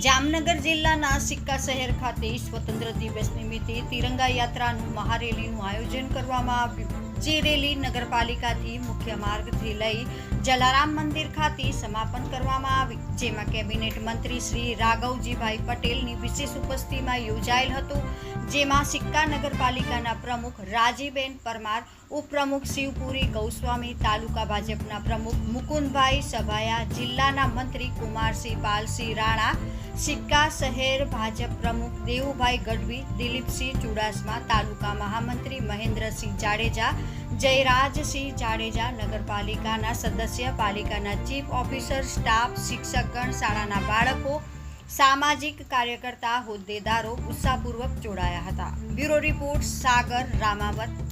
જામનગર જિલ્લાના સિક્કા શહેર ખાતે સ્વતંત્ર દિવસ નિમિત્તે તિરંગા યાત્રાનું મહારેલીનું આયોજન કરવામાં આવ્યું, જે રેલી નગરપાલિકાથી મુખ્ય માર્ગથી લઈ જલારામ મંદિર ખાતે સમાપન કરવામાં આવી, જેમાં કેબિનેટ મંત્રી શ્રી રાઘવજીભાઈ પટેલની વિશેષ ઉપસ્થિતિમાં યોજાયેલ હતું, જેમાં સિક્કા નગરપાલિકાના પ્રમુખ રાજીબેન પરમાર, ઉપપ્રમુખ શિવપુરી ગૌસ્વામી, તાલુકા ભાજપના પ્રમુખ મુકુંદભાઈ સભાયા, જિલ્લાના મંત્રી કુમારસિંહ પાલસિંહ રાણા, સિક્કા શહેર ભાજપ પ્રમુખ દેવુભાઈ ગઢવી, દિલીપસિંહ ચુડાસમા, તાલુકા મહામંત્રી મહેન્દ્રસિંહ જાડેજા, જયરાજસિંહ જાડેજા, નગરપાલિકાના સદસ્ય, પાલિકાના ચીફ ઓફિસર, સ્ટાફ, શિક્ષકગણ, શાળાના બાળકો, સામાજિક કાર્યકર્તા, હોદ્દેદારો ઉત્સાહપૂર્વક જોડાયા હતા. બ્યુરો રિપોર્ટ સાગર રામાવત.